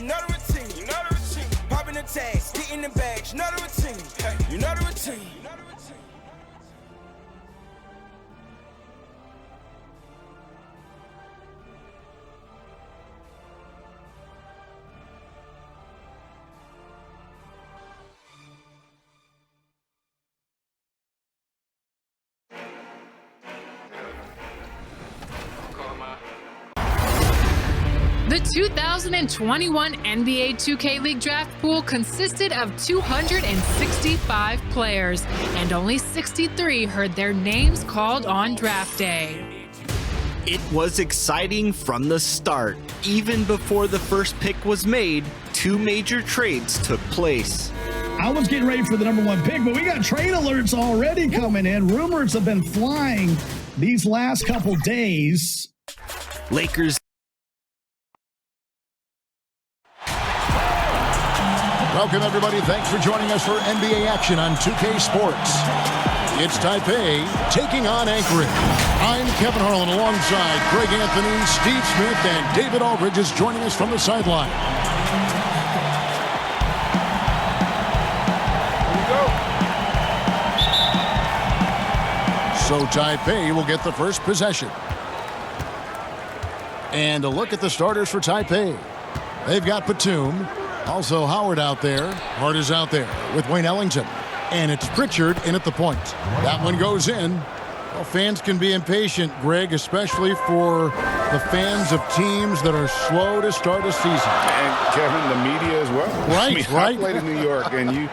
you know the routine. You know the routine. Popping the tags, getting the bags, you know the routine. You know the routine. The 2021 NBA 2K League draft pool consisted of 265 players, and only 63 heard their names called on draft day. It was exciting from the start. Even before the first pick was made, two major trades took place. I was getting ready for the #1 pick, but we got trade alerts already coming in. Rumors have been flying these last couple days. Lakers. Welcome, everybody. Thanks for joining us for NBA action on 2K Sports. It's Taipei taking on Anchorage. I'm Kevin Harlan alongside Greg Anthony, Steve Smith, and David Aldridge is joining us from the sideline. So Taipei will get the first possession. And a look at the starters for Taipei. They've got Batum. Also Howard out there. Hart is out there with Wayne Ellington. And it's Pritchard in at the point. That one goes in. Well, fans can be impatient, Greg, especially for the fans of teams that are slow to start a season. And Kevin, the media as well. Right, I played in New York, and you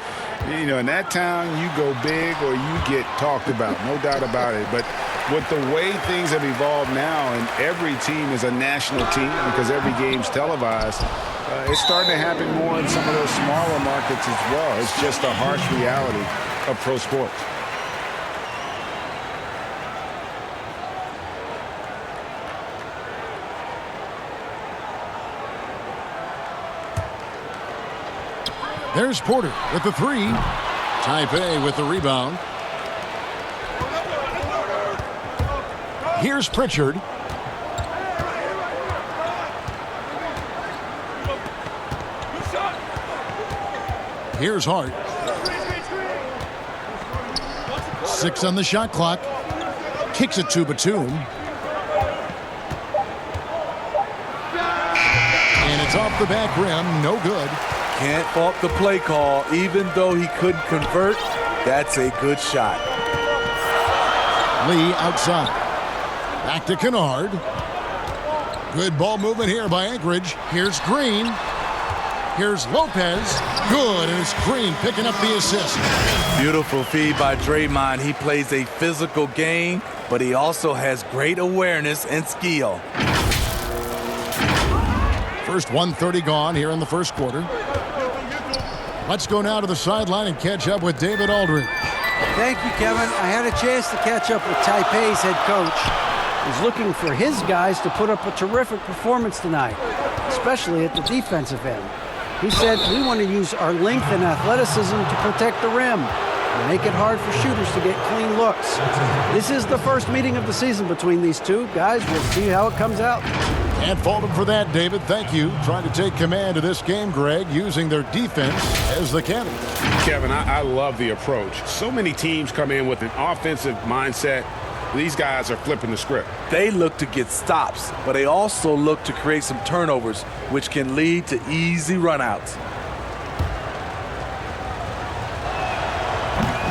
know, in that town, you go big or you get talked about, no doubt about it. But with the way things have evolved now, and every team is a national team because every game's televised, it's starting to happen more in some of those smaller markets as well. It's just a harsh reality of pro sports. There's Porter with the three. Taipei with the rebound. Here's Pritchard. Here's Hart. 6 on the shot clock. Kicks it to Batum. And it's off the back rim. No good. Can't fault the play call. Even though he couldn't convert, that's a good shot. Lee outside. Back to Kennard. Good ball movement here by Anchorage. Here's Green. Here's Lopez. Good, and it's Green picking up the assist. Beautiful feed by Draymond. He plays a physical game, but he also has great awareness and skill. First 1:30 gone here in the first quarter. Let's go now to the sideline and catch up with David Aldridge. Thank you, Kevin. I had a chance to catch up with Taipei's head coach. He's looking for his guys to put up a terrific performance tonight, especially at the defensive end. He said, we want to use our length and athleticism to protect the rim and make it hard for shooters to get clean looks. This is the first meeting of the season between these two guys. We'll see how it comes out. Can't fault him for that, David. Thank you. Trying to take command of this game, Greg, using their defense as the catalyst. Kevin, I love the approach. So many teams come in with an offensive mindset. These guys are flipping the script. They look to get stops, but they also look to create some turnovers, which can lead to easy runouts.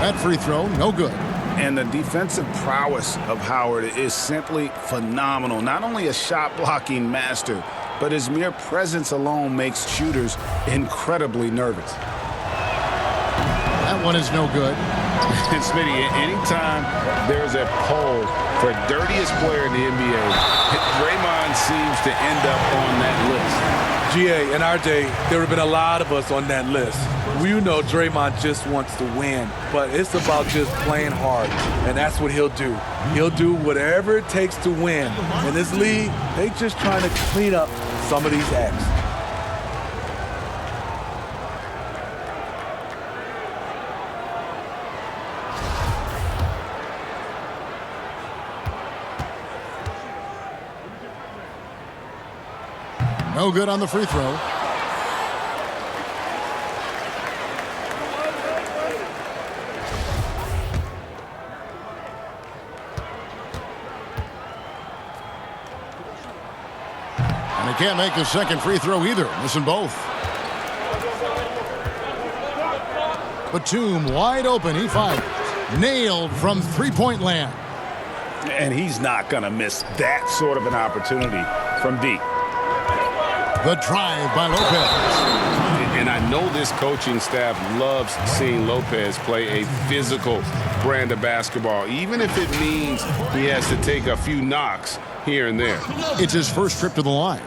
That free throw, no good. And the defensive prowess of Howard is simply phenomenal. Not only a shot-blocking master, but his mere presence alone makes shooters incredibly nervous. That one is no good. And Smitty, anytime there's a poll for dirtiest player in the NBA, Draymond seems to end up on that list. GA, in our day, there would have been a lot of us on that list. We know Draymond just wants to win, but it's about just playing hard, and that's what he'll do. He'll do whatever it takes to win. In this league, they just trying to clean up some of these acts. No good on the free throw. And he can't make the second free throw either, missing both. Batum wide open, he fires. Nailed from three-point land. And he's not going to miss that sort of an opportunity from deep. The drive by Lopez. And I know this coaching staff loves seeing Lopez play a physical brand of basketball, even if it means he has to take a few knocks here and there. It's his first trip to the line.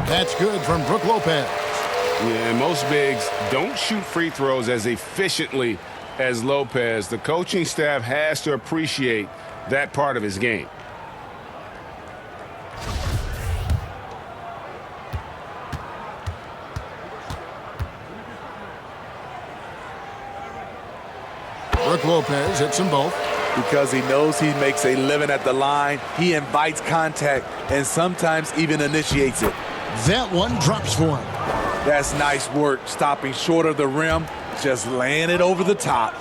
That's good from Brook Lopez. Yeah, and most bigs don't shoot free throws as efficiently as Lopez. The coaching staff has to appreciate that part of his game. Brook Lopez hits them both. Because he knows he makes a living at the line, he invites contact and sometimes even initiates it. That one drops for him. That's nice work, stopping short of the rim, just laying it over the top.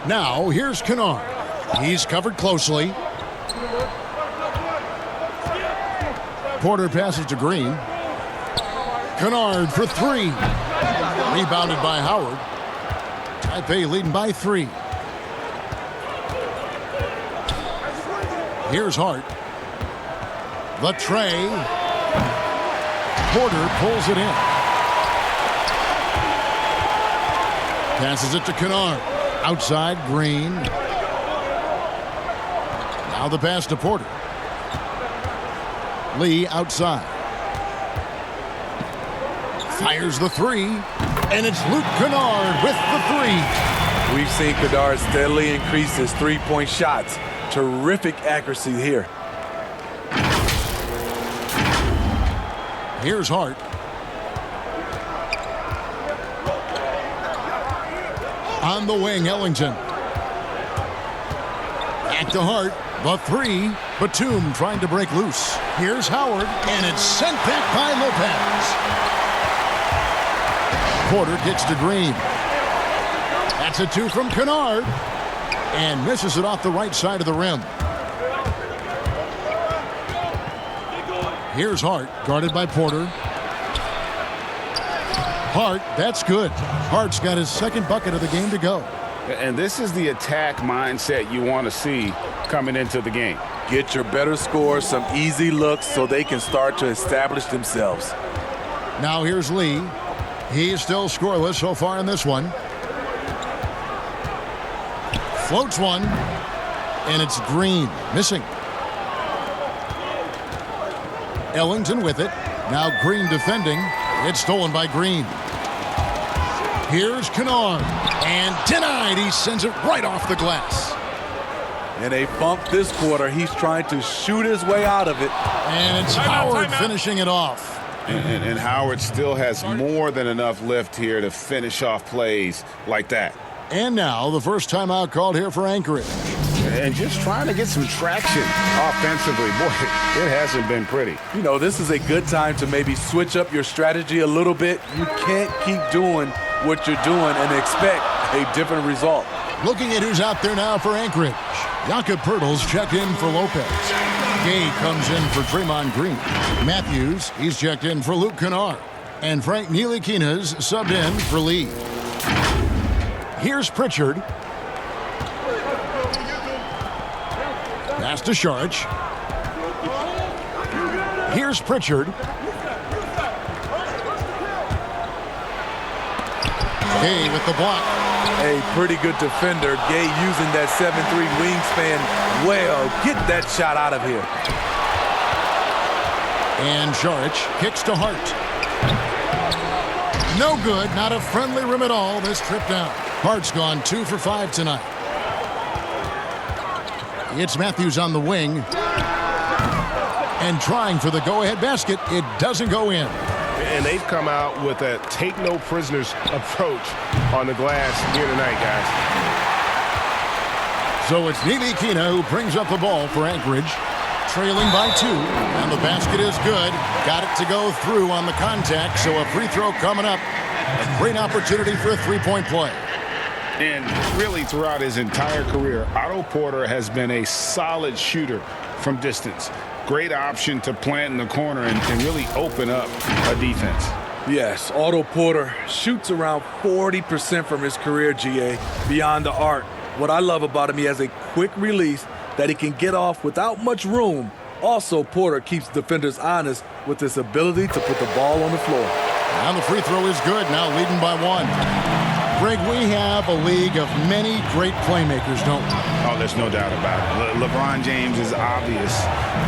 Now, here's Kennard. He's covered closely. Porter passes to Green. Kennard for three. Rebounded by Howard. Taipei leading by 3. Here's Hart. The tray. Porter pulls it in. Passes it to Kennard. Outside, Green. Now the pass to Porter. Lee outside. Fires the three. And it's Luke Kennard with the three. We've seen Kennard steadily increase his three-point shots. Terrific accuracy here. Here's Hart. On the wing, Ellington. Back to Hart. The three. Batum trying to break loose. Here's Howard. And it's sent back by Lopez. Porter kicks to Green. That's a 2 from Kennard. And misses it off the right side of the rim. Here's Hart, guarded by Porter. Hart, that's good. Hart's got his second bucket of the game to go. And this is the attack mindset you want to see coming into the game. Get your better scores, some easy looks so they can start to establish themselves. Now here's Lee. He's still scoreless so far in this one. Floats one. And it's Green. Missing. Ellington with it. Now Green defending. It's stolen by Green. Here's Kennard. And denied. He sends it right off the glass. In a bump this quarter, he's trying to shoot his way out of it. And it's Howard finishing it off. And Howard still has more than enough lift here to finish off plays like that. And now the first timeout called here for Anchorage. And just trying to get some traction offensively. Boy, it hasn't been pretty. You know, this is a good time to maybe switch up your strategy a little bit. You can't keep doing what you're doing and expect a different result. Looking at who's out there now for Anchorage. Jakob Poeltl's checked in for Lopez. Gay comes in for Draymond Green. Matthews, he's checked in for Luke Kennard. And Frank Ntilikina's subbed in for Lee. Here's Pritchard. Pass to Sharch. Here's Pritchard. Gay with the block. A pretty good defender. Gay using that 7'3" wingspan well. Get that shot out of here. And Sharch kicks to Hart. No good. Not a friendly rim at all this trip down. Hart's gone 2 for 5 tonight. It's Matthews on the wing. And trying for the go-ahead basket. It doesn't go in. And they've come out with a take-no-prisoners approach on the glass here tonight, guys. So it's Nilikina who brings up the ball for Anchorage. Trailing by 2, and the basket is good. Got it to go through on the contact, so a free throw coming up. A great opportunity for a three-point play. And really throughout his entire career, Otto Porter has been a solid shooter from distance. Great option to plant in the corner and really open up a defense. Yes, Otto Porter shoots around 40% from his career, GA, beyond the arc. What I love about him, he has a quick release that he can get off without much room. Also, Porter keeps defenders honest with his ability to put the ball on the floor. And the free throw is good, now leading by 1. Greg, we have a league of many great playmakers, don't we? Oh, there's no doubt about it. LeBron James is obvious.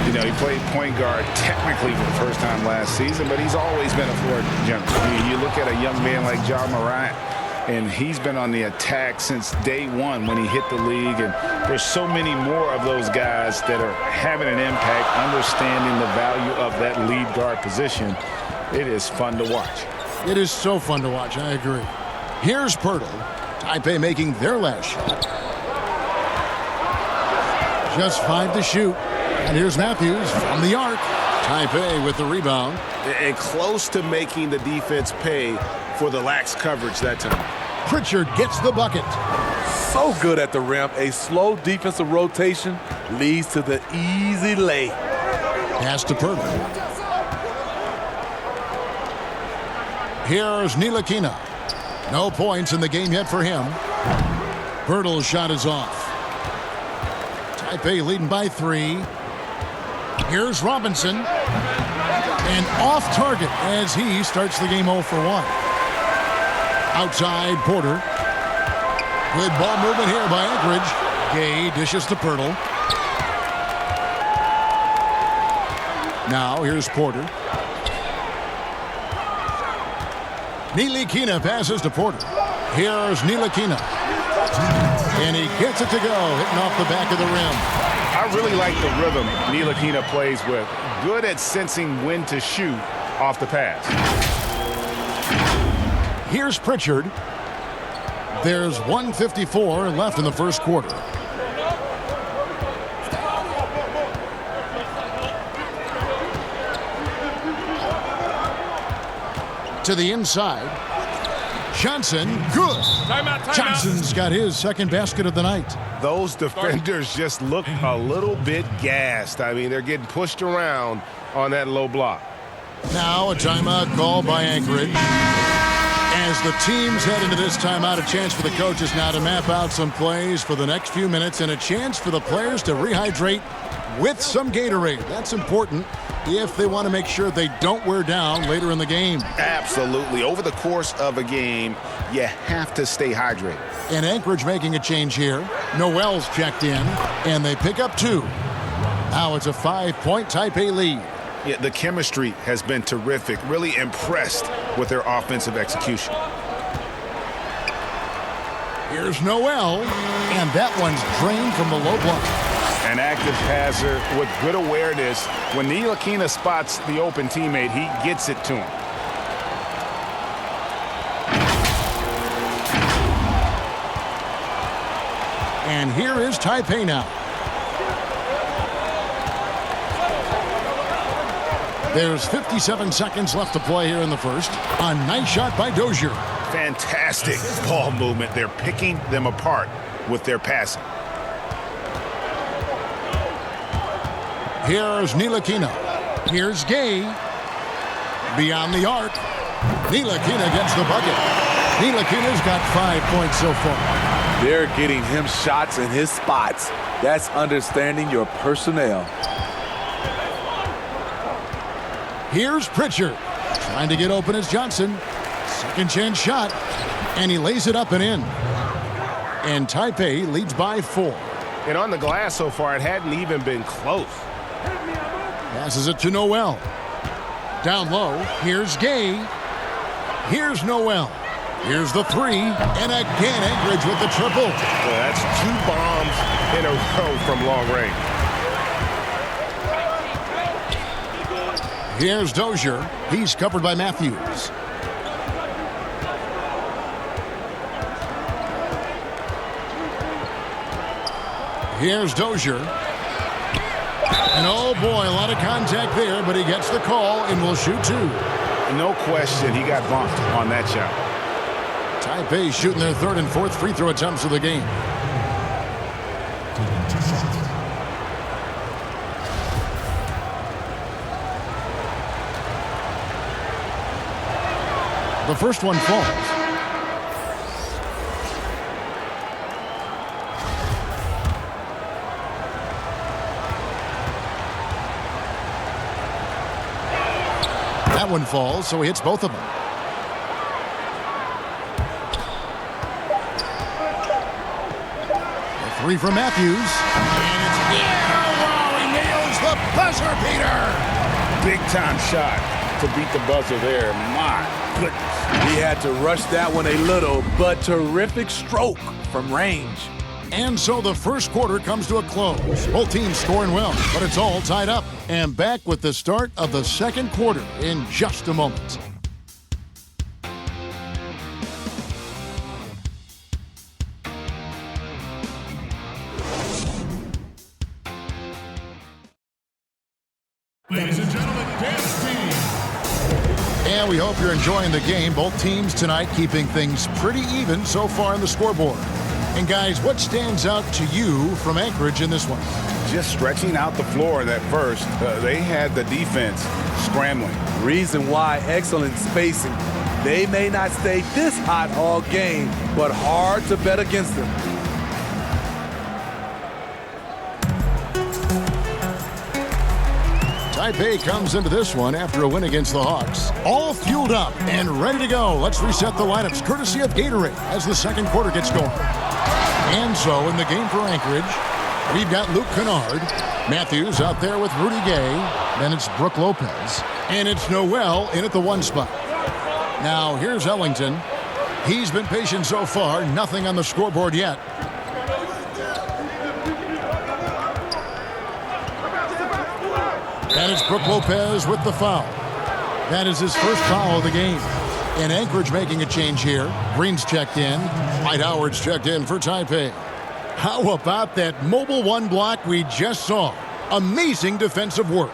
You know, he played point guard technically for the first time last season, but he's always been a floor general. You look at a young man like Ja Morant, and he's been on the attack since day one when he hit the league. And there's so many more of those guys that are having an impact, understanding the value of that lead guard position. It is fun to watch. It is so fun to watch, I agree. Here's Pirtle. Taipei making their last shot. Just 5 to shoot. And here's Matthews from the arc. Taipei with the rebound. And close to making the defense pay for the lax coverage that time. Pritchard gets the bucket. So good at the rim. A slow defensive rotation leads to the easy lay. Pass to Pirtle. Here's Nilikina. No points in the game yet for him. Pirtle's shot is off. Taipei leading by 3. Here's Robinson. And off target as he starts the game 0 for 1. Outside Porter. Good ball movement here by Anchorage. Gay dishes to Pirtle. Now here's Porter. Nilikina passes to Porter. Here's Nilikina. And he gets it to go, hitting off the back of the rim. I really like the rhythm Nilikina plays with. Good at sensing when to shoot off the pass. Here's Pritchard. There's 1:54 left in the first quarter. To the inside. Johnson, good. Timeout. Johnson's got his second basket of the night. Those defenders just look a little bit gassed. I mean, they're getting pushed around on that low block. Now a timeout called by Anchorage. As the teams head into this timeout, a chance for the coaches now to map out some plays for the next few minutes and a chance for the players to rehydrate with some Gatorade. That's important if they want to make sure they don't wear down later in the game. Absolutely. Over the course of a game, you have to stay hydrated. And Anchorage making a change here. Noel's checked in, and they pick up 2. Now it's a 5-point Taipei lead. Yeah, the chemistry has been terrific. Really impressed with their offensive execution. Here's Noel, and that one's drained from the low block. An active passer with good awareness. When Nilikina spots the open teammate, he gets it to him. And here is Taipei now. There's 57 seconds left to play here in the first. A nice shot by Dozier. Fantastic ball movement. They're picking them apart with their passing. Here's Nilikina. Here's Gay. Beyond the arc. Nilikina gets the bucket. Nilikina's got 5 points so far. They're getting him shots in his spots. That's understanding your personnel. Here's Pritchard. Trying to get open as Johnson. Second chance shot. And he lays it up and in. And Taipei leads by 4. And on the glass so far, it hadn't even been close. Passes it to Noel. Down low. Here's Gay. Here's Noel. Here's the 3. And again, Anchorage with the triple. Well, that's 2 bombs in a row from long range. Here's Dozier. He's covered by Matthews. Here's Dozier. And oh boy, a lot of contact there, but he gets the call and will shoot two. No question, he got bumped on that shot. Taipei shooting their third and fourth free throw attempts of the game. The first one falls. That one falls, so he hits both of them. A three from Matthews. And it's wow, he nails the buzzer beater. Big time shot to beat the buzzer there. My goodness. He had to rush that one a little, but terrific stroke from range. And so the first quarter comes to a close. Both teams scoring well, but it's all tied up. And back with the start of the second quarter in just a moment. Ladies and gentlemen, dance team. And we hope you're enjoying the game. Both teams tonight keeping things pretty even so far on the scoreboard. And guys, what stands out to you from Anchorage in this one? Just stretching out the floor that first. They had the defense scrambling. Reason why, excellent spacing. They may not stay this hot all game, but hard to bet against them. Taipei comes into this one after a win against the Hawks. All fueled up and ready to go. Let's reset the lineups courtesy of Gatorade as the second quarter gets going. And so in the game for Anchorage, we've got Luke Kennard. Matthews out there with Rudy Gay. Then it's Brook Lopez. And it's Noel in at the one spot. Now here's Ellington. He's been patient so far. Nothing on the scoreboard yet. And it's Brook Lopez with the foul. That is his first foul of the game. And Anchorage making a change here. Green's checked in. Dwight Howard's checked in for Taipei. How about that mobile one block we just saw? Amazing defensive work.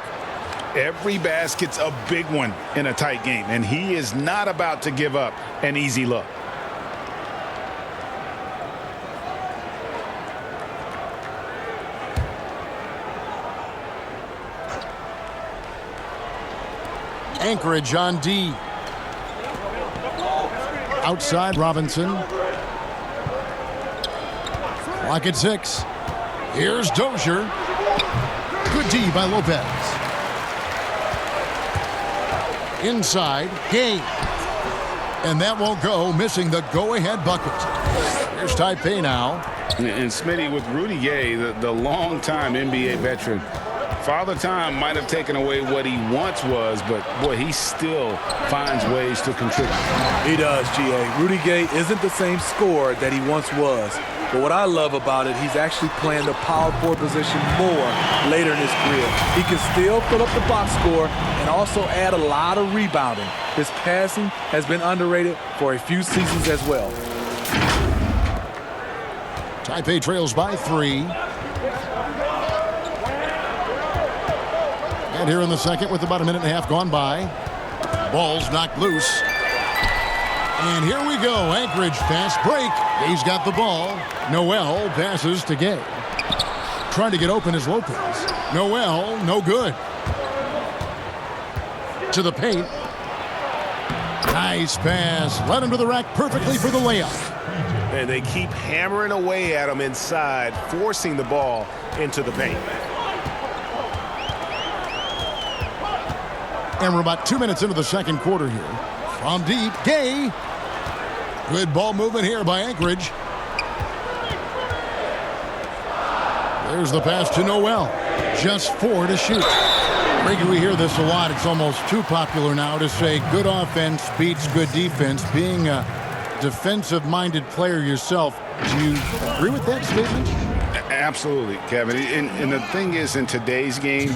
Every basket's a big one in a tight game, and he is not about to give up an easy look. Anchorage on D. Outside Robinson. Clock at 6. Here's Dozier. Good D by Lopez. Inside, Gay. And that won't go, missing the go-ahead bucket. Here's Taipei now. And Smitty, with Rudy Gay, the long-time NBA veteran, Father Time might have taken away what he once was, but boy, he still finds ways to contribute. He does, G.A. Rudy Gay isn't the same scorer that he once was. But what I love about it, he's actually playing the power forward position more later in his career. He can still fill up the box score and also add a lot of rebounding. His passing has been underrated for a few seasons as well. Taipei trails by 3. And here in the second with about a minute and a half gone by. Ball's knocked loose. And here we go. Anchorage fast break. He's got the ball. Noel passes to Gay. Trying to get open is Lopez. Noel, no good. To the paint. Nice pass. Led him to the rack perfectly for the layup. And they keep hammering away at him inside, forcing the ball into the paint. And we're about 2 minutes into the second quarter here. From deep, Gay. Good ball movement here by Anchorage. There's the pass to Noel. Just 4 to shoot. Ricky, we hear this a lot. It's almost too popular now to say good offense beats good defense. Being a defensive-minded player yourself, do you agree with that statement? Absolutely, Kevin. And the thing is, in today's game,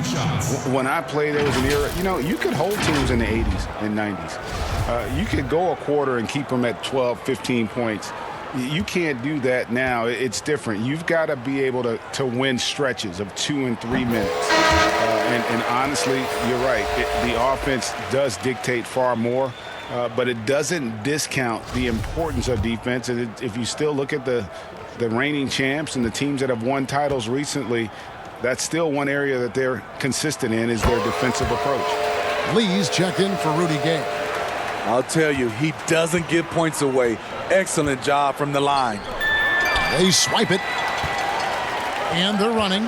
when I played, there was an era, you could hold teams in the 80s and 90s. You could go a quarter and keep them at 12, 15 points. You can't do that now. It's different. You've got to be able to win stretches of 2 and 3 minutes. And honestly, you're right. The offense does dictate far more, but it doesn't discount the importance of defense. And if you still look at the reigning champs and the teams that have won titles recently, that's still one area that they're consistent in is their defensive approach. Lee's checked in for Rudy Gay. I'll tell you, he doesn't give points away. Excellent job from the line. They swipe it. And they're running.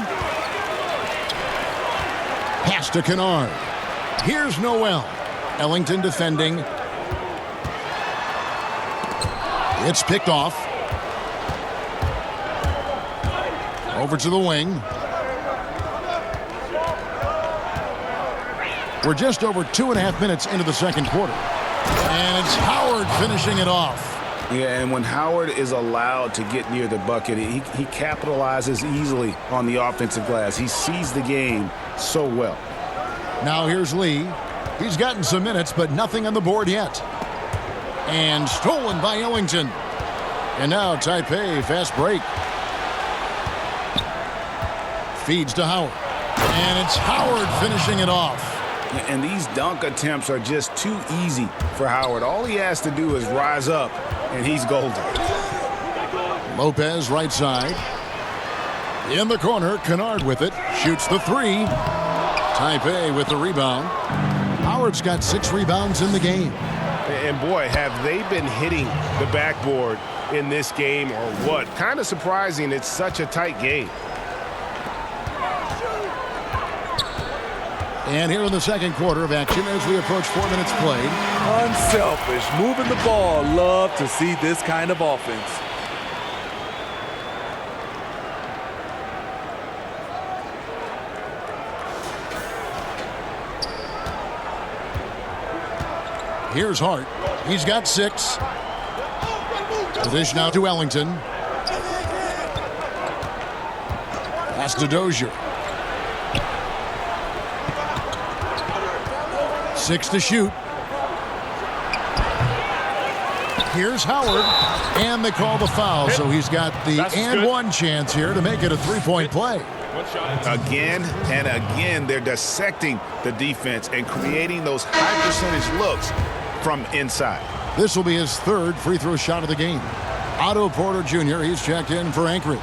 Pass to Kennard. Here's Noel. Ellington defending. It's picked off. Over to the wing. We're just over 2.5 minutes into the second quarter. And it's Howard finishing it off. Yeah, and when Howard is allowed to get near the bucket, he capitalizes easily on the offensive glass. He sees the game so well. Now here's Lee. He's gotten some minutes, but nothing on the board yet. And stolen by Ellington. And now Taipei, fast break. Feeds to Howard. And it's Howard finishing it off. And these dunk attempts are just too easy for Howard. All he has to do is rise up, and he's golden. Lopez right side. In the corner, Kennard with it. Shoots the three. Taipei with the rebound. Howard's got 6 rebounds in the game. And boy, have they been hitting the backboard in this game or what? Kind of surprising it's such a tight game. And here in the second quarter of action as we approach 4 minutes played. Unselfish, moving the ball. Love to see this kind of offense. Here's Hart. He's got 6. The dish now to Ellington. Pass to Dozier. 6 to shoot. Here's Howard. And they call the foul, so he's got the and one chance here to make it a 3-point play. Again and again, they're dissecting the defense and creating those high percentage looks from inside. This will be his 3rd free throw shot of the game. Otto Porter Jr., he's checked in for Anchorage.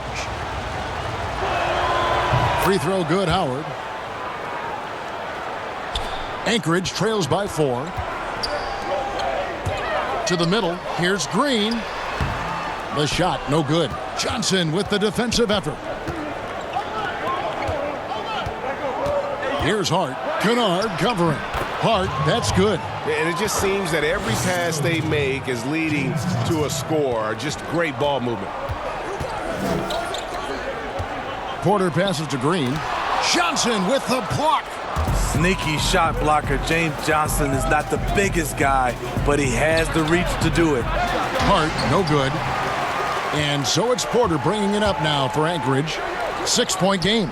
Free throw good, Howard. Anchorage trails by 4. To the middle, here's Green. The shot, no good. Johnson with the defensive effort. Here's Hart. Kennard covering. Hart, that's good. And it just seems that every pass they make is leading to a score. Just great ball movement. Porter passes to Green. Johnson with the block. Sneaky shot blocker. James Johnson is not the biggest guy, but he has the reach to do it. Hart, no good. And so it's Porter bringing it up now for Anchorage. 6-point game.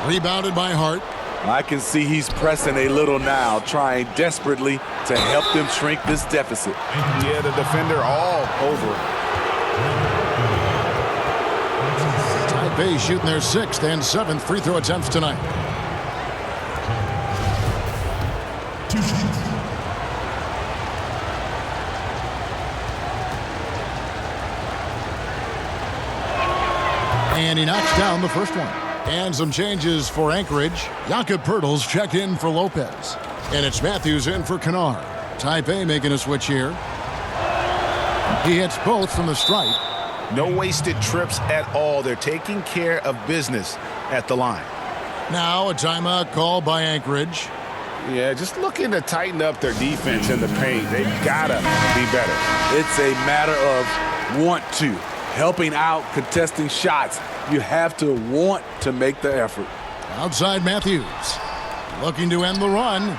Rebounded by Hart. I can see he's pressing a little now, trying desperately to help them shrink this deficit. Yeah, the defender all over it. Taipei shooting their 6th and 7th free throw attempts tonight. And he knocks down the first one. And some changes for Anchorage. Jakob Poeltl's checked in for Lopez. And it's Matthews in for Kennard. Taipei making a switch here. He hits both from the stripe. No wasted trips at all. They're taking care of business at the line. Now a timeout called by Anchorage. Yeah, just looking to tighten up their defense in the paint. They've got to be better. It's a matter of want to. Helping out, contesting shots. You have to want to make the effort. Outside Matthews. Looking to end the run.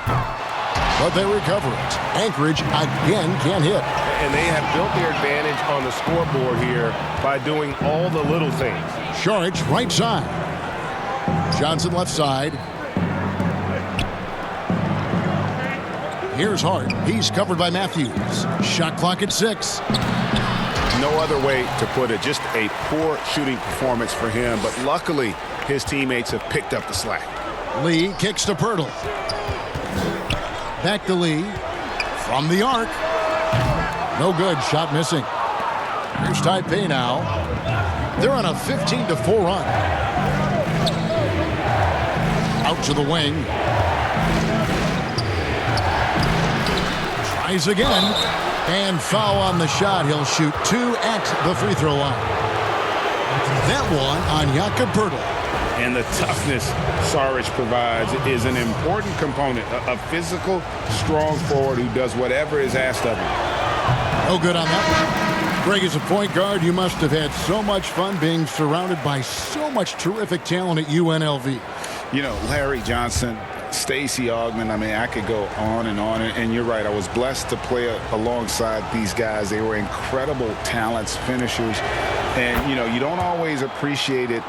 But they recover it. Anchorage again can't hit. And they have built their advantage on the scoreboard here by doing all the little things. Sharich right side. Johnson left side. Here's Hart. He's covered by Matthews. Shot clock at 6. no other way to put it. Just a poor shooting performance for him, but luckily his teammates have picked up the slack. Lee kicks to Pirtle. Back to Lee. From the arc. No good. Shot missing. Here's Taipei now. They're on a 15-4 run. Out to the wing. Tries again. And foul on the shot. He'll shoot 2 at the free throw line. That one on Jakob Pirtle. And the toughness Saric provides is an important component. A physical, strong forward who does whatever is asked of him. No good on that one. Greg, as a point guard, you must have had so much fun being surrounded by so much terrific talent at UNLV. You know, Larry Johnson, Stacey Augmon, I mean, I could go on. And you're right, I was blessed to play alongside these guys. They were incredible talents, finishers. And, you know, you don't always appreciate it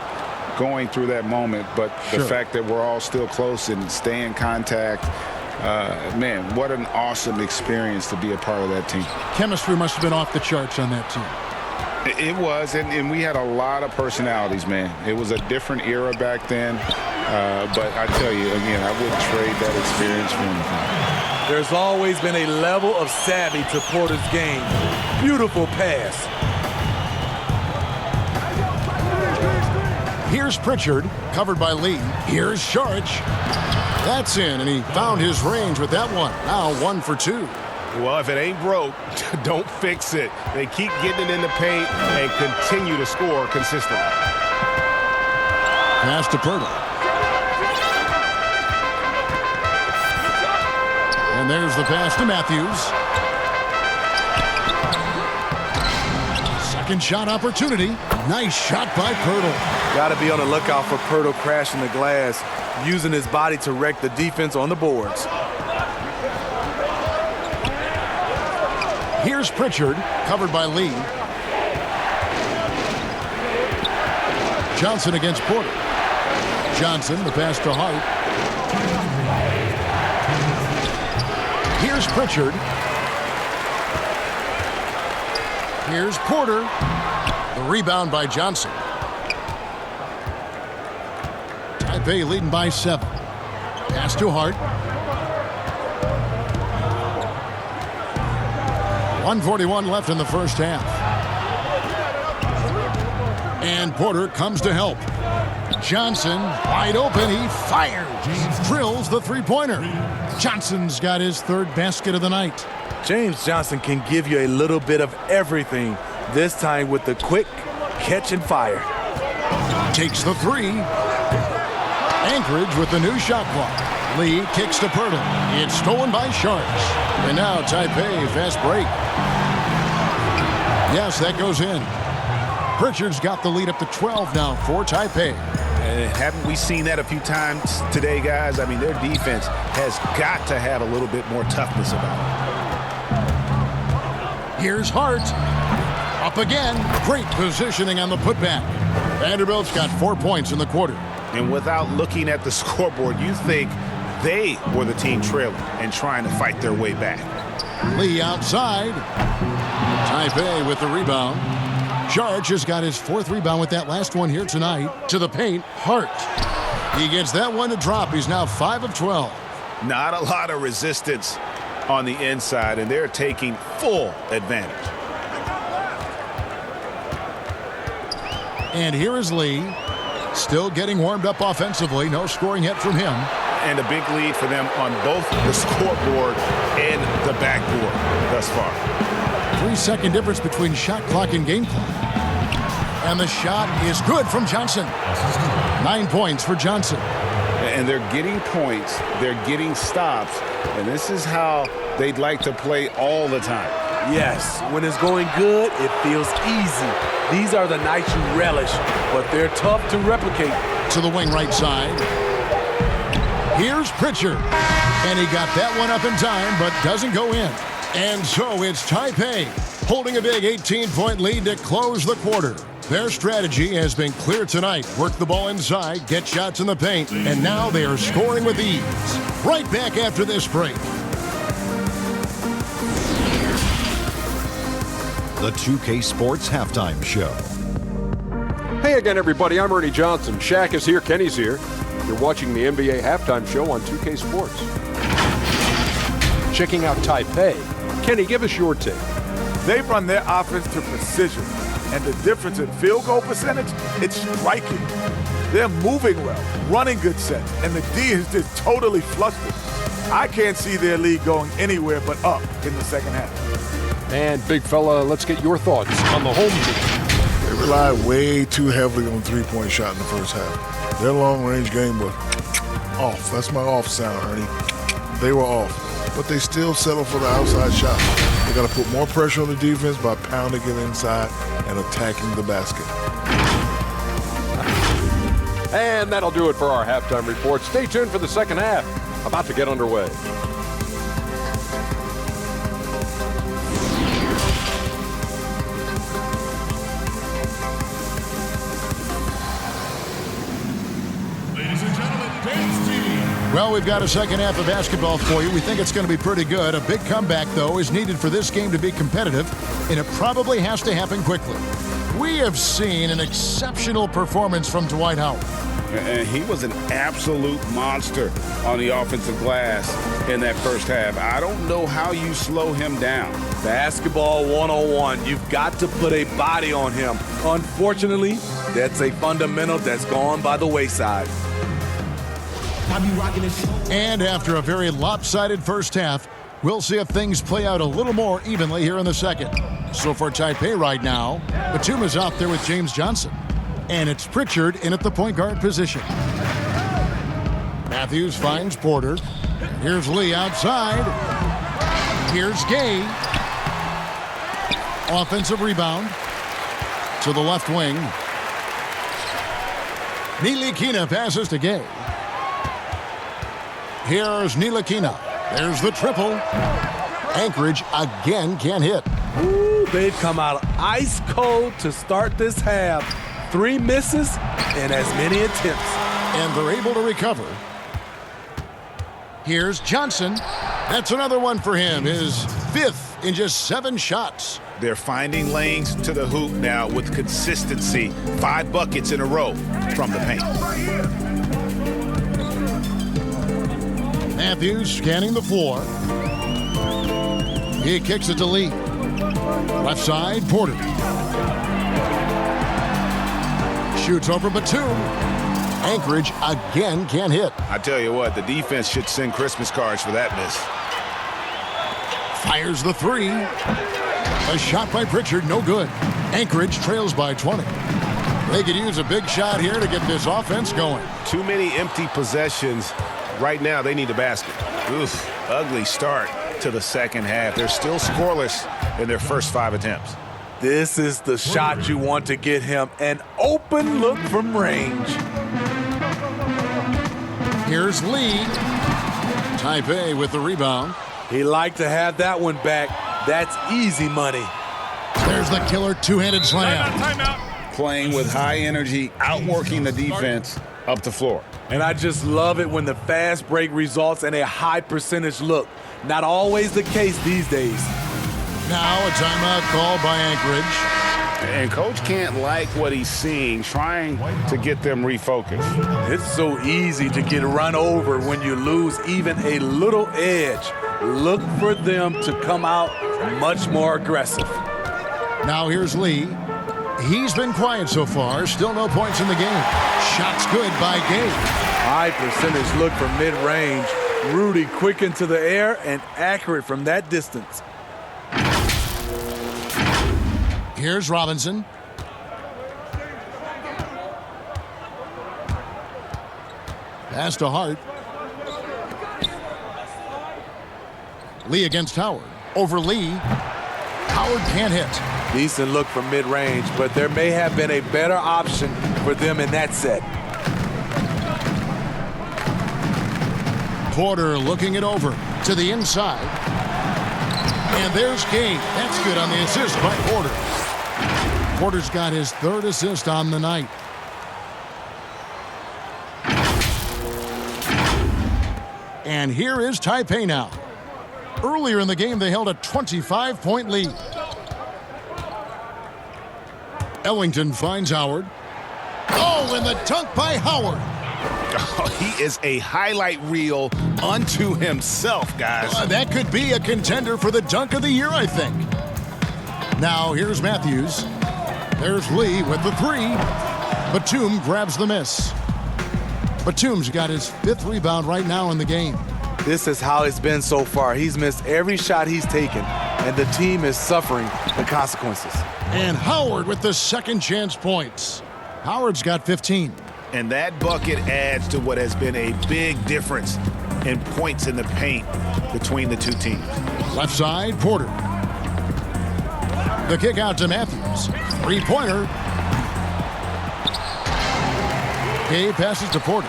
going through that moment, but the fact that we're all still close and stay in contact, man, what an awesome experience to be a part of that team. Chemistry must have been off the charts on that team. It was, and we had a lot of personalities, man. It was a different era back then, but I tell you, again, I wouldn't trade that experience for anything. There's always been a level of savvy to Porter's game. Beautiful pass. Here's Pritchard, covered by Lee. Here's Saric. That's in, and he found his range with that one. Now 1 for 2. Well, if it ain't broke, don't fix it. They keep getting it in the paint and continue to score consistently. Pass to Pirtle. And there's the pass to Matthews. Second shot opportunity. Nice shot by Pirtle. Got to be on the lookout for Pirtle crashing the glass, using his body to wreck the defense on the boards. Here's Pritchard, covered by Lee. Johnson against Porter. Johnson, the pass to Hart. Here's Pritchard. Here's Porter. The rebound by Johnson. Taipei leading by 7. Pass to Hart. 1:41 left in the first half. And Porter comes to help. Johnson wide open. He fires. Drills the three-pointer. Johnson's got his 3rd basket of the night. James Johnson can give you a little bit of everything, this time with the quick catch and fire. Takes the 3. Anchorage with the new shot clock. Lee kicks to Pirtle. It's stolen by Sharks. And now Taipei, fast break. Yes, that goes in. Pritchard's got the lead up to 12 now for Taipei. Haven't we seen that a few times today, guys? I mean, their defense has got to have a little bit more toughness about it. Here's Hart. Up again. Great positioning on the putback. Vanderbilt's got 4 points in the quarter. And without looking at the scoreboard, you think they were the team trailing and trying to fight their way back. Lee outside. Taipei with the rebound. Saric has got his 4th rebound with that last one here tonight. To the paint, Hart. He gets that one to drop. He's now 5 of 12. Not a lot of resistance on the inside, and they're taking full advantage. And here is Lee. Still getting warmed up offensively. No scoring yet from him. And a big lead for them on both the scoreboard and the backboard thus far. 3-second difference between shot clock and game clock. And the shot is good from Johnson. 9 points for Johnson. And they're getting points. They're getting stops. And this is how they'd like to play all the time. Yes, when it's going good, it feels easy. These are the nights you relish, but they're tough to replicate. To the wing right side. Here's Pritchard. And he got that one up in time, but doesn't go in. And so it's Taipei holding a big 18-point lead to close the quarter. Their strategy has been clear tonight. Work the ball inside, get shots in the paint, and now they are scoring with ease. Right back after this break. the 2K Sports Halftime Show. Hey again, everybody. I'm Ernie Johnson. Shaq is here. Kenny's here. You're watching the NBA Halftime Show on 2K Sports. Checking out Taipei. Kenny, give us your take. They run their offense to precision, and the difference in field goal percentage, it's striking. They're moving well, running good sets, and the D is just totally flustered. I can't see their lead going anywhere but up in the second half. And big fella, let's get your thoughts on the home team. They relied way too heavily on the three-point shot in the first half. Their long-range game was off. That's my off sound, Ernie. They were off. But they still settle for the outside shot. They got to put more pressure on the defense by pounding it inside and attacking the basket. And that'll do it for our halftime report. Stay tuned for the second half. About to get underway. Ladies and gentlemen, dance team. Well, we've got a second half of basketball for you. We think it's going to be pretty good. A big comeback, though, is needed for this game to be competitive, and it probably has to happen quickly. We have seen an exceptional performance from Dwight Howard. And he was an absolute monster on the offensive glass in that first half. I don't know how you slow him down. Basketball 101. You've got to put a body on him. Unfortunately, that's a fundamental that's gone by the wayside. And after a very lopsided first half, we'll see if things play out a little more evenly here in the second. So for Taipei right now, Batum is out there with James Johnson. And it's Pritchard in at the point guard position. Matthews finds Porter. Here's Lee outside. Here's Gay. Offensive rebound to the left wing. Ntilikina passes to Gay. Here's Ntilikina. There's the triple. Anchorage again can't hit. Ooh, they've come out ice cold to start this half. 3 misses and as many attempts. And they're able to recover. Here's Johnson. That's another one for him. His 5th in just 7 shots. They're finding lanes to the hoop now with consistency. 5 buckets in a row from the paint. Matthews scanning the floor. He kicks it to Lee. Left side, Porter. Shoots over Batum. Anchorage again can't hit. I tell you what, the defense should send Christmas cards for that miss. Fires the 3. A shot by Pritchard, no good. Anchorage trails by 20. They could use a big shot here to get this offense going. Too many empty possessions. Right now, they need a basket. Oof, ugly start to the second half. They're still scoreless in their first 5 attempts. This is the shot you want to get him. An open look from range. Here's Lee. Taipei with the rebound. He liked to have that one back. That's easy money. There's the killer two-handed slam. Timeout. Playing with high energy, outworking the defense up the floor. And I just love it when the fast break results in a high percentage look. Not always the case these days. Now a timeout called by Anchorage. And coach can't like what he's seeing, trying to get them refocused. It's so easy to get run over when you lose even a little edge. Look for them to come out much more aggressive. Now here's Lee. He's been quiet so far. Still no points in the game. Shots good by Gay. High percentage look from mid-range. Rudy quick into the air and accurate from that distance. Here's Robinson. Pass to Hart. Lee against Howard. Over Lee. Howard can't hit. Decent look from mid-range, but there may have been a better option for them in that set. Porter looking it over to the inside. And there's Gay. That's good on the assist by Porter. Porter's got his 3rd assist on the night. And here is Taipei now. Earlier in the game, they held a 25-point lead. Ellington finds Howard. Oh, and the dunk by Howard. Oh, he is a highlight reel unto himself, guys. That could be a contender for the dunk of the year, I think. Now, here's Matthews. There's Lee with the three. Batum grabs the miss. Batum's got his 5th rebound right now in the game. This is how it's been so far. He's missed every shot he's taken, and the team is suffering the consequences. And Howard with the second chance points. Howard's got 15. And that bucket adds to what has been a big difference in points in the paint between the two teams. Left side, Porter. The kick out to Matthews. Three-pointer. Gay passes to Porter.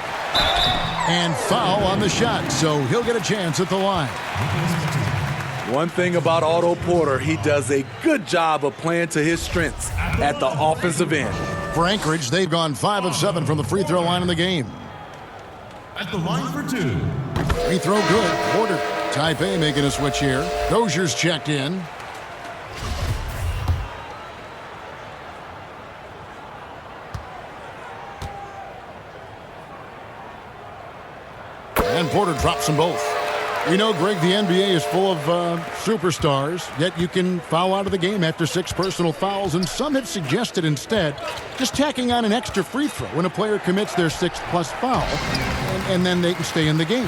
And foul on the shot, so he'll get a chance at the line. One thing about Otto Porter, he does a good job of playing to his strengths at the offensive end. For Anchorage, they've gone 5 of 7 from the free throw line in the game. At the line for 2. Free throw good. Porter. Taipei making a switch here. Dozier's checked in. And Porter drops them both. You know, Greg, the NBA is full of superstars, yet you can foul out of the game after 6 personal fouls, and some have suggested instead just tacking on an extra free throw when a player commits their 6th+ foul, and then they can stay in the game.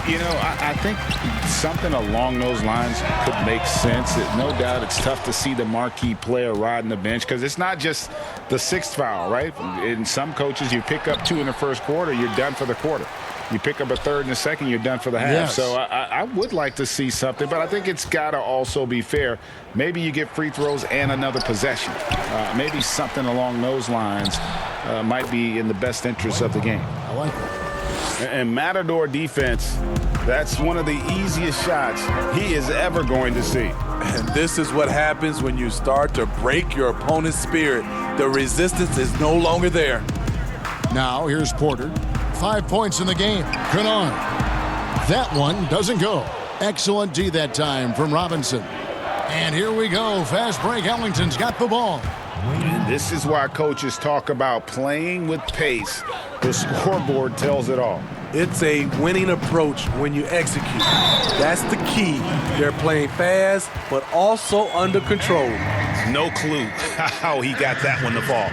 You know, I think something along those lines could make sense. No doubt it's tough to see the marquee player riding the bench because it's not just the 6th foul, right? In some coaches, you pick up 2 in the first quarter, you're done for the quarter. You pick up a 3rd in the second, you're done for the half. Yes. So I would like to see something, but I think it's got to also be fair. Maybe you get free throws and another possession. Maybe something along those lines might be in the best interest of the game. I like that. And Matador defense, that's one of the easiest shots he is ever going to see. And this is what happens when you start to break your opponent's spirit. The resistance is no longer there. Now here's Porter. 5 points in the game. Kennard. That one doesn't go. Excellent D that time from Robinson. And here we go. Fast break. Ellington's got the ball. And this is why coaches talk about playing with pace. The scoreboard tells it all. It's a winning approach when you execute. That's the key. They're playing fast, but also under control. No clue how he got that one to fall.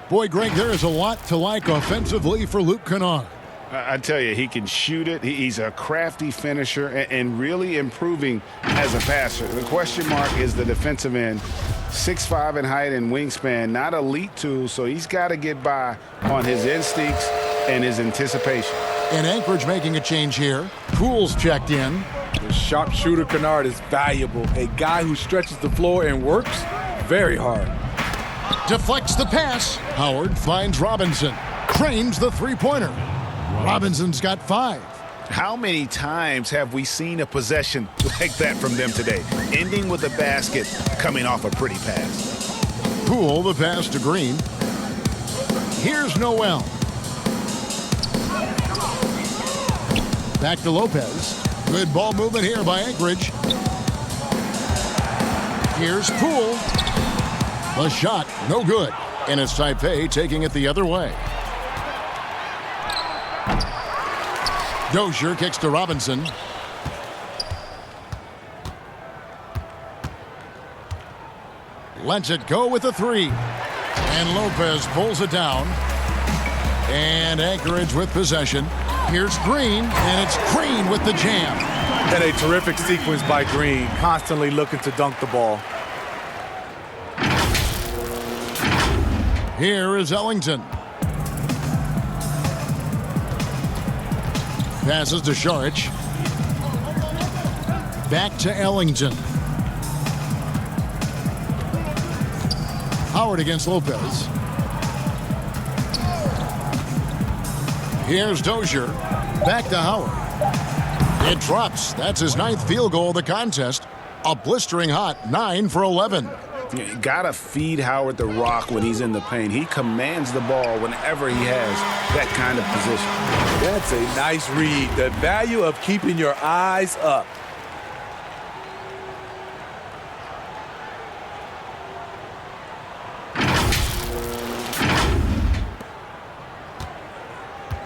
Boy, Greg, there is a lot to like offensively for Luke Kennard. I tell you, he can shoot it. He's a crafty finisher and really improving as a passer. The question mark is the defensive end. 6'5" in height and wingspan, not elite tools, so he's got to get by on his instincts and his anticipation. And Anchorage making a change here. Poole's checked in. The sharpshooter Kennard is valuable. A guy who stretches the floor and works very hard. Deflects the pass. Howard finds Robinson. Cranes the three-pointer. Robinson's got 5. How many times have we seen a possession like that from them today, ending with a basket coming off a pretty pass? Poole, the pass to Green. Here's Noel. Back to Lopez. Good ball movement here by Anchorage. Here's Poole. The shot, no good. And it's Taipei taking it the other way. Dozier kicks to Robinson. Lets it go with a 3. And Lopez pulls it down. And Anchorage with possession. Here's Green, and it's Green with the jam. And a terrific sequence by Green, constantly looking to dunk the ball. Here is Ellington. Passes to Saric. Back to Ellington. Howard against Lopez. Here's Dozier. Back to Howard. It drops. That's his 9th field goal of the contest. A blistering hot 9 for 11. You gotta feed Howard the rock when he's in the paint. He commands the ball whenever he has that kind of position. That's a nice read. The value of keeping your eyes up.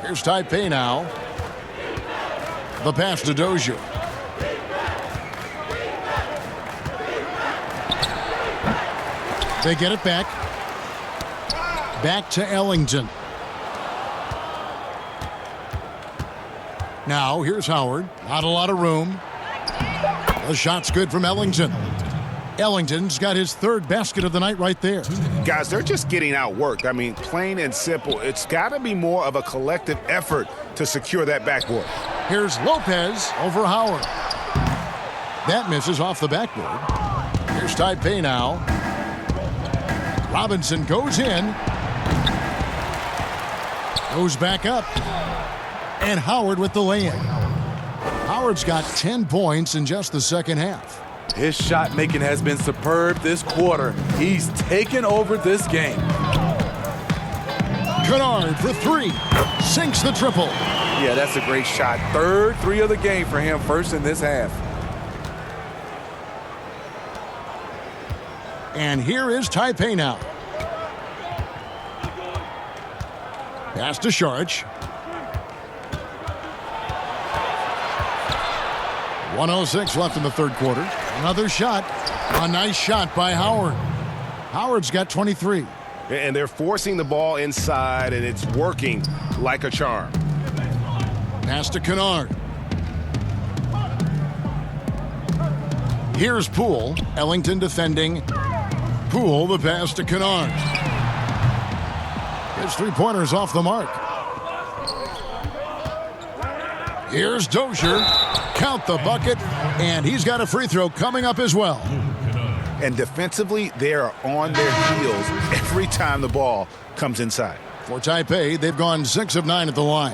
Here's Taipei now. The pass to Dozier. They get it back. Back to Ellington. Now, here's Howard. Not a lot of room. The shot's good from Ellington. Ellington's got his third basket of the night right there. Guys, they're just getting outworked. I mean, plain and simple. It's got to be more of a collective effort to secure that backboard. Here's Lopez over Howard. That misses off the backboard. Here's Taipei now. Robinson goes in. Goes back up. And Howard with the lay-in. Howard's got 10 points in just the second half. His shot making has been superb this quarter. He's taken over this game. Kennard for three. Sinks the triple. Yeah, that's a great shot. Third three of the game for him, first in this half. And here is Taipei now. Pass to Sharch. 1:06 left in the third quarter. Another shot. A nice shot by Howard. Howard's got 23. And they're forcing the ball inside, and it's working like a charm. Pass to Kennard. Here's Poole. Ellington defending. Poole, the pass to Kennard. His three-pointers off the mark. Here's Dozier. Count the bucket, and he's got a free throw coming up as well. And defensively, they are on their heels every time the ball comes inside. For Taipei, they've gone 6 of 9 at the line.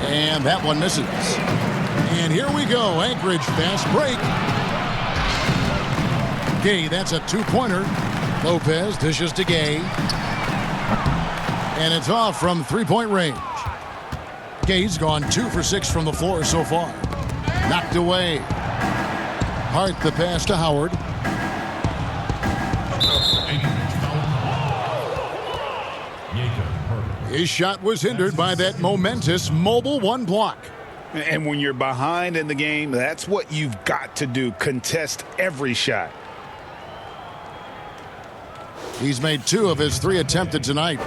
And that one misses. And here we go. Anchorage fast break. Gay, that's a two-pointer. Lopez dishes to Gay. And it's off from three-point range. Gay's gone 2 for 6 from the floor so far. Knocked away. Hart the pass to Howard. His shot was hindered by that momentous mobile one block. And when you're behind in the game, that's what you've got to do. Contest every shot. He's made 2 of his 3 attempted tonight.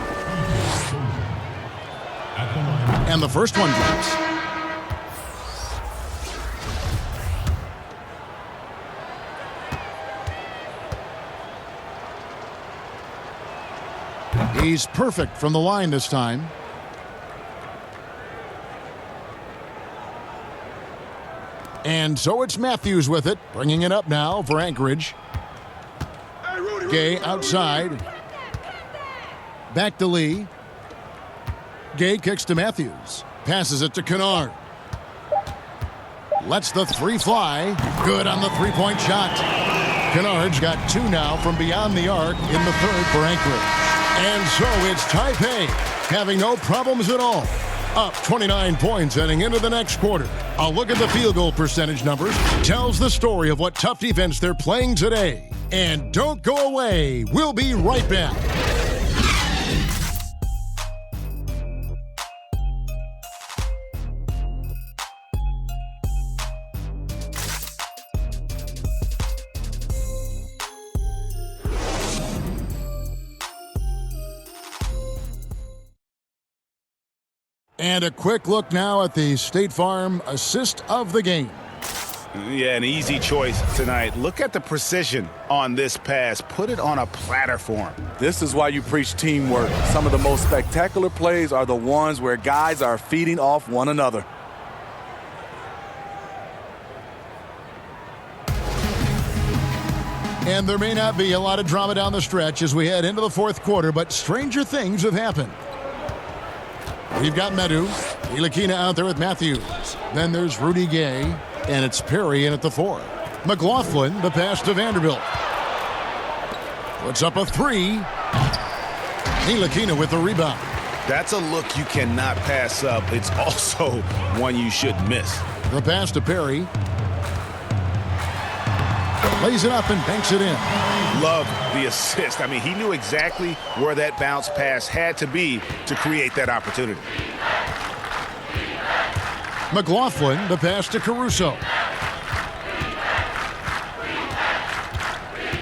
And the first one drops. He's perfect from the line this time. And so it's Matthews with it, bringing it up now for Anchorage. Gay outside. Back to Lee. Gay kicks to Matthews. Passes it to Kennard. Lets the three fly. Good on the three-point shot. Kennard's got 2 now from beyond the arc in the third for Anchorage. And so it's Taipei having no problems at all. Up 29 points heading into the next quarter. A look at the field goal percentage numbers tells the story of what tough defense they're playing today. And don't go away. We'll be right back. And a quick look now at the State Farm assist of the game. Yeah, an easy choice tonight. Look at the precision on this pass. Put it on a platter for him. This is why you preach teamwork. Some of the most spectacular plays are the ones where guys are feeding off one another. And there may not be a lot of drama down the stretch as we head into the fourth quarter, but stranger things have happened. We've got Medu, Ilakina out there with Matthews. Then there's Rudy Gay, and it's Perry in at the 4. McLaughlin, the pass to Vanderbilt. Puts up a 3. Ilakina with the rebound. That's a look you cannot pass up. It's also one you should miss. The pass to Perry. lays it up and banks it in. Love the assist. I mean, he knew exactly where that bounce pass had to be to create that opportunity. McLaughlin, the pass to Caruso.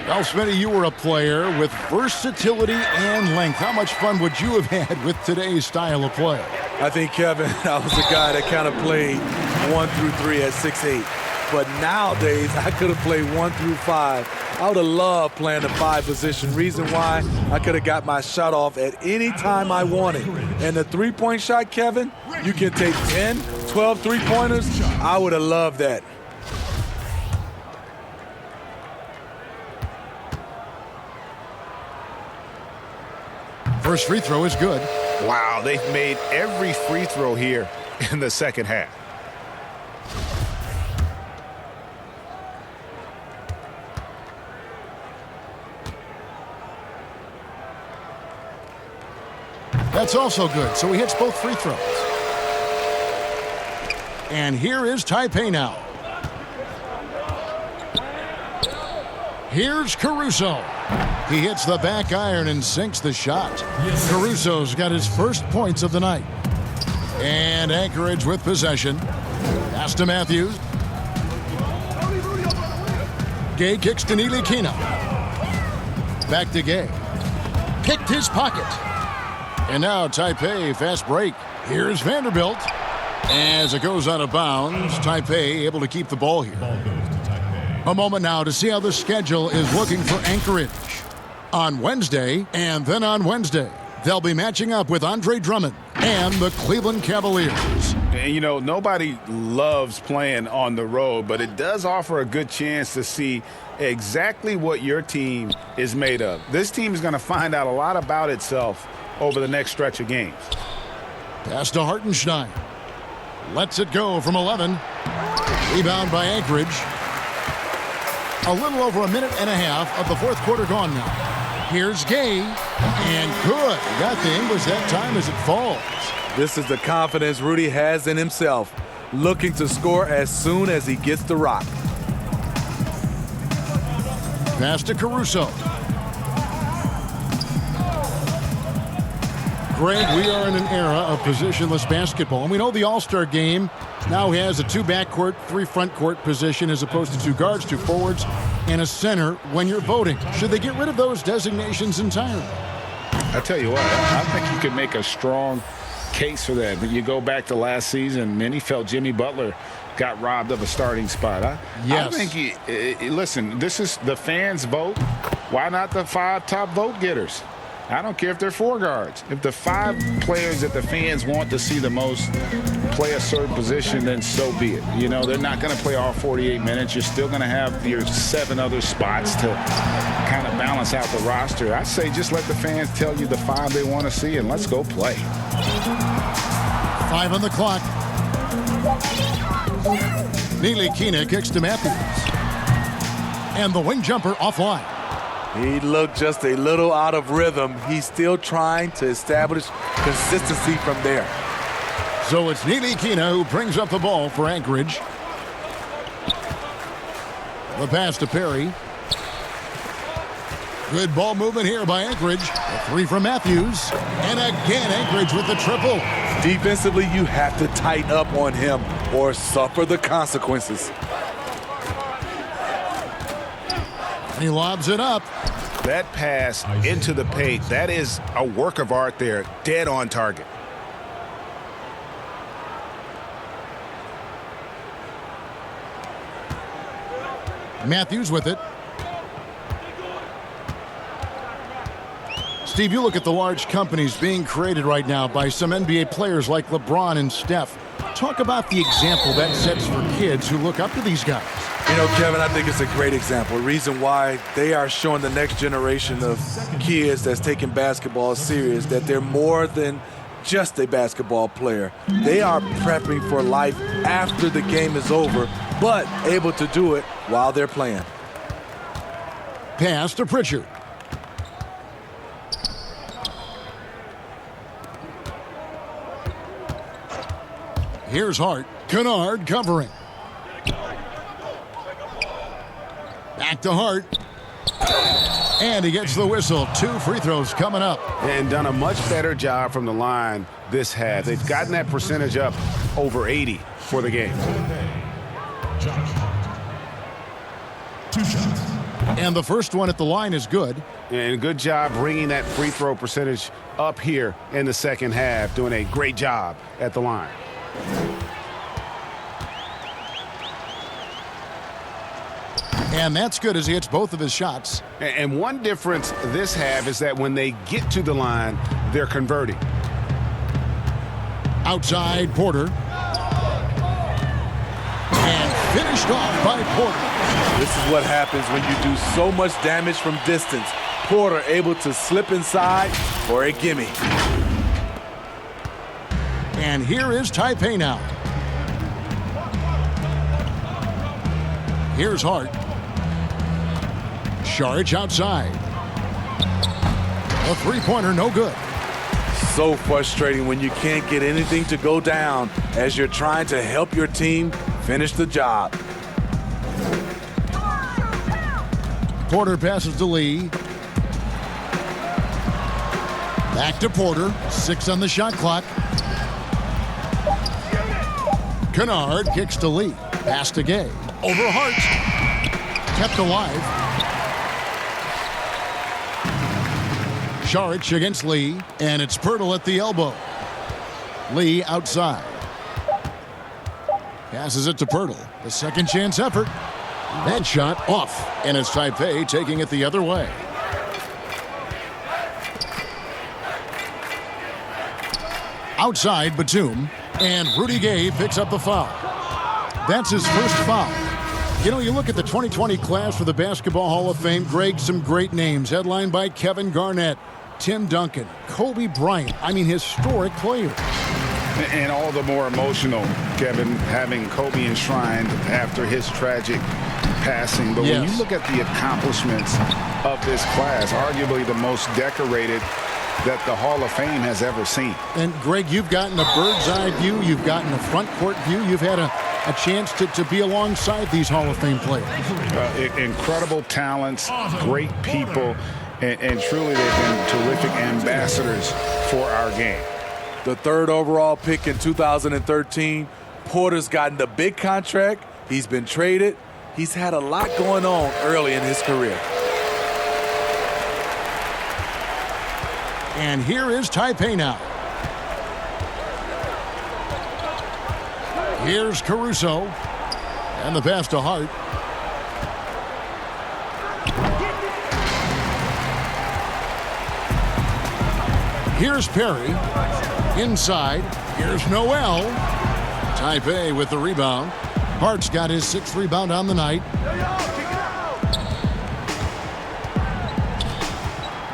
Well, Smitty, you were a player with versatility and length. How much fun would you have had with today's style of play? I think, Kevin, I was a guy that kind of played 1 through 3 at 6'8". But nowadays, I could have played 1 through 5. I would have loved playing the 5 position. Reason why, I could have got my shot off at any time I wanted. And the three-point shot, Kevin, you can take 10, 12 three-pointers. I would have loved that. First free throw is good. Wow, they've made every free throw here in the second half. That's also good, so he hits both free throws. And here is Taipei now. Here's Caruso. He hits the back iron and sinks the shot. Caruso's got his first points of the night. And Anchorage with possession. Pass to Matthews. Gay kicks to Neely Kina. Back to Gay. Picked his pocket. And now Taipei, fast break. Here's Vanderbilt. As it goes out of bounds, Taipei able to keep the ball here. A moment now to see how the schedule is looking for Anchorage. On Wednesday, and then on Wednesday, they'll be matching up with Andre Drummond and the Cleveland Cavaliers. And, you know, nobody loves playing on the road, but it does offer a good chance to see exactly what your team is made of. This team is going to find out a lot about itself over the next stretch of games. Pass to Hartenstein. Lets it go from 11. Rebound by Anchorage. A little over a minute and a half of the fourth quarter gone now. Here's Gay, and good. Got the English that time as it falls. This is the confidence Rudy has in himself, looking to score as soon as he gets the rock. Pass to Caruso. Greg, we are in an era of positionless basketball, and we know the All-Star game now has a 2 backcourt, 3 front court position as opposed to 2 guards, 2 forwards, and a center when you're voting. Should they get rid of those designations entirely? I tell you what, I think you could make a strong case for that. But you go back to last season, many felt Jimmy Butler got robbed of a starting spot. Yes. I think, listen, this is the fans' vote. Why not the 5 top vote getters? I don't care if they're 4 guards. If the 5 players that the fans want to see the most play a certain position, then so be it. You know, they're not going to play all 48 minutes. You're still going to have your 7 other spots to kind of balance out the roster. I say just let the fans tell you the 5 they want to see, and let's go play. 5 on the clock. Neely Kina kicks to Matthews. And the wing jumper offline. He looked just a little out of rhythm. He's still trying to establish consistency from there. So it's Neely Kina who brings up the ball for Anchorage. The pass to Perry. Good ball movement here by Anchorage. A 3 from Matthews. And again, Anchorage with the triple. Defensively, you have to tighten up on him or suffer the consequences. He lobs it up. That pass into the paint, that is a work of art there, dead on target. Matthews with it. Steve, you look at the large companies being created right now by some NBA players like LeBron and Steph. Talk about the example that sets for kids who look up to these guys. You know, Kevin, I think it's a great example. Reason why they are showing the next generation of kids that's taking basketball serious, that they're more than just a basketball player. They are prepping for life after the game is over, but able to do it while they're playing. Pass to Pritchard. Here's Hart. Kennard covering. Back to Hart. And he gets the whistle. 2 free throws coming up. And done a much better job from the line this half. They've gotten that percentage up over 80 for the game. 2 shots. And the first one at the line is good. And good job bringing that free throw percentage up here in the second half. Doing a great job at the line. And that's good as he hits both of his shots. And one difference this half is that when they get to the line, they're converting. Outside Porter. And finished off by Porter. This is what happens when you do so much damage from distance. Porter able to slip inside for a gimme. And here is Taipei now. Here's Hart. Saric outside. A three-pointer, no good. So frustrating when you can't get anything to go down as you're trying to help your team finish the job. Porter passes to Lee. Back to Porter. 6 on the shot clock. Kennard kicks to Lee. Pass to Gay. Over Hart. Kept alive. Saric against Lee. And it's Pirtle at the elbow. Lee outside. Passes it to Pirtle. The second chance effort. That shot off. And it's Taipei taking it the other way. Outside Batum. And Rudy Gay picks up the foul. That's his first foul. You know, you look at the 2020 class for the Basketball Hall of Fame, Greg, some great names. Headlined by Kevin Garnett, Tim Duncan, Kobe Bryant. I mean, historic players. And all the more emotional, Kevin, having Kobe enshrined after his tragic passing. But when you look at the accomplishments of this class, arguably the most decorated that the Hall of Fame has ever seen. And Greg, you've gotten a bird's eye view. You've gotten a front court view. You've had a chance to be alongside these Hall of Fame players. Incredible talents, great people, and truly they've been terrific ambassadors for our game. The 3rd overall pick in 2013. Porter's gotten the big contract. He's been traded. He's had a lot going on early in his career. And here is Taipei now. Here's Caruso. And the pass to Hart. Here's Perry. Inside. Here's Noel. Taipei with the rebound. Hart's got his 6th rebound on the night.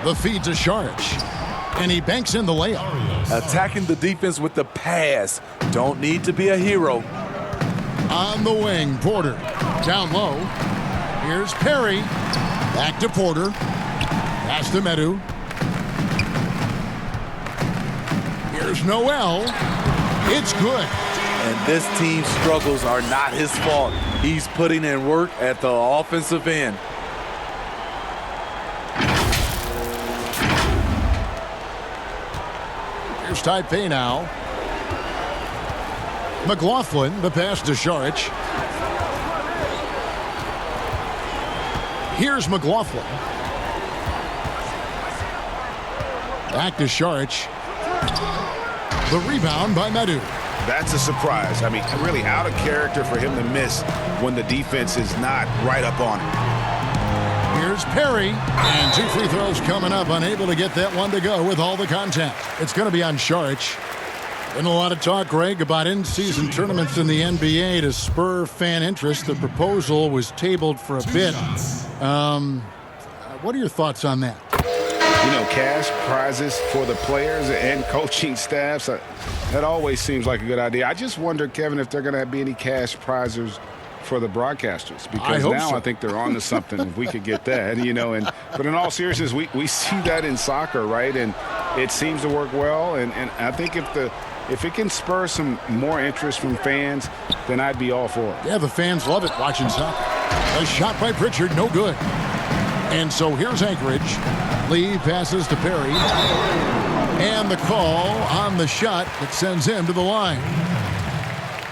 The feed to Saric. And he banks in the layup. Attacking the defense with the pass. Don't need to be a hero. On the wing, Porter. Down low. Here's Perry. Back to Porter. Pass to Medu. Here's Noel. It's good. And this team's struggles are not his fault. He's putting in work at the offensive end. Here's Taipei now. McLaughlin, the pass to Saric. Here's McLaughlin. Back to Saric. The rebound by Medu. That's a surprise. I mean, really out of character for him to miss when the defense is not right up on him. Here's Perry. And 2 free throws coming up. Unable to get that one to go with all the contact. It's going to be on Saric. Been a lot of talk, Greg, about in-season tournaments in the NBA to spur fan interest. The proposal was tabled for a bit. What are your thoughts on that? You know, cash prizes for the players and coaching staffs, that always seems like a good idea. I just wonder, Kevin, if they're going to be any cash prizes for the broadcasters, because I think they're on to something if we could get that, you know. But in all seriousness, we see that in soccer, right? And it seems to work well. And I think if it can spur some more interest from fans, then I'd be all for it. Yeah, the fans love it watching soccer. A shot by Pritchard, no good. And so here's Anchorage. Lee passes to Perry. And the call on the shot that sends him to the line.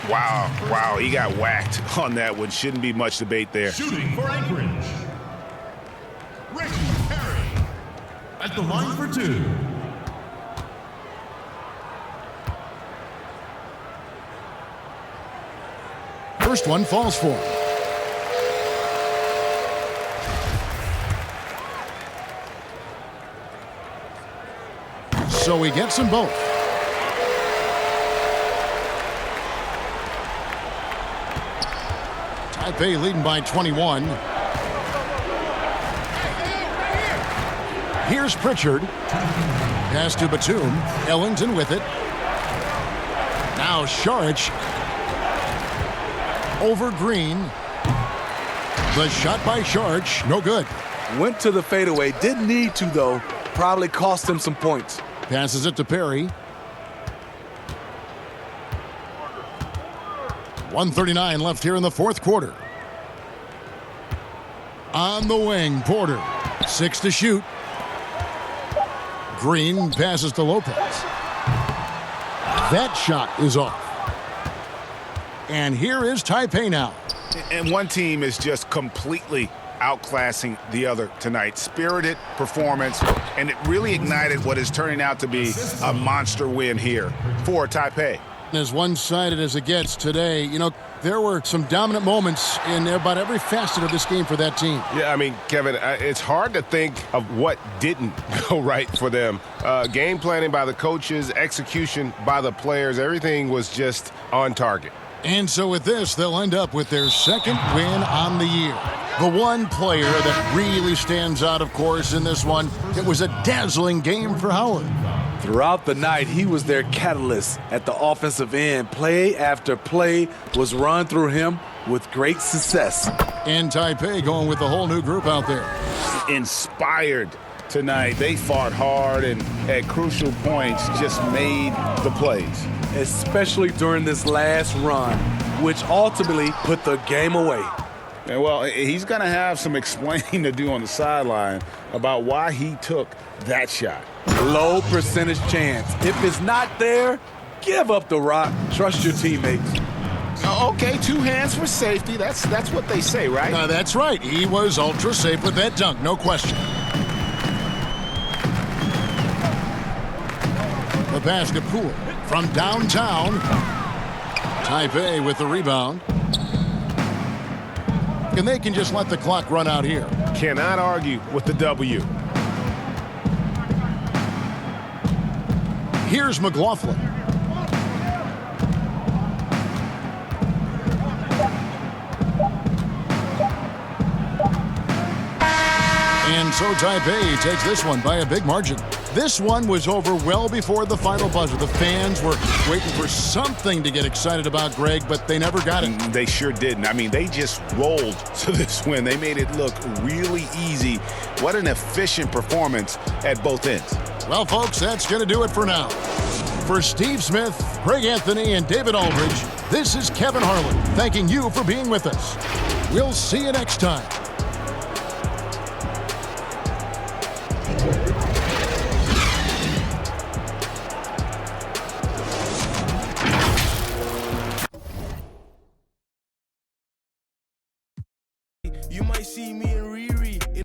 Wow, he got whacked on that one. Shouldn't be much debate there. Shooting for Anchorage, Ricky Perry at the line for two. First one falls for him. So he gets them both. Taipei leading by 21. Here's Pritchard. Pass to Batum. Ellington with it. Now Saric over Green. The shot by Saric, no good. Went to the fadeaway. Didn't need to, though. Probably cost him some points. Passes it to Perry. 1:39 left here in the fourth quarter. On the wing, Porter. 6 to shoot. Green passes to Lopez. That shot is off. And here is Taipei now. And one team is just completely outclassing the other tonight. Spirited performance, and it really ignited what is turning out to be a monster win here for Taipei. As one-sided as it gets today, you know, there were some dominant moments in about every facet of this game for that team. Yeah, I mean, Kevin, it's hard to think of what didn't go right for them. Game planning by the coaches, execution by the players, everything was just on target. And so with this, they'll end up with their second win on the year. The one player that really stands out, of course, in this one, it was a dazzling game for Howard. Throughout the night, he was their catalyst at the offensive end. Play after play was run through him with great success. And Taipei going with a whole new group out there. Inspired tonight. They fought hard and at crucial points just made the plays. Especially during this last run, which ultimately put the game away. And well, he's going to have some explaining to do on the sideline about why he took that shot. Low percentage chance. If it's not there, give up the rock. Trust your teammates. Okay, 2 hands for safety. That's what they say, right? That's right. He was ultra safe with that dunk, no question. The pass to Poole from downtown. Taipei with the rebound. And they can just let the clock run out here. Cannot argue with the W. Here's McLaughlin. And so Taipei takes this one by a big margin. This one was over well before the final buzzer. The fans were waiting for something to get excited about, Greg, but they never got it. They sure didn't. I mean, they just rolled to this win. They made it look really easy. What an efficient performance at both ends. Well, folks, that's going to do it for now. For Steve Smith, Greg Anthony, and David Aldridge, this is Kevin Harlan thanking you for being with us. We'll see you next time. You might see me in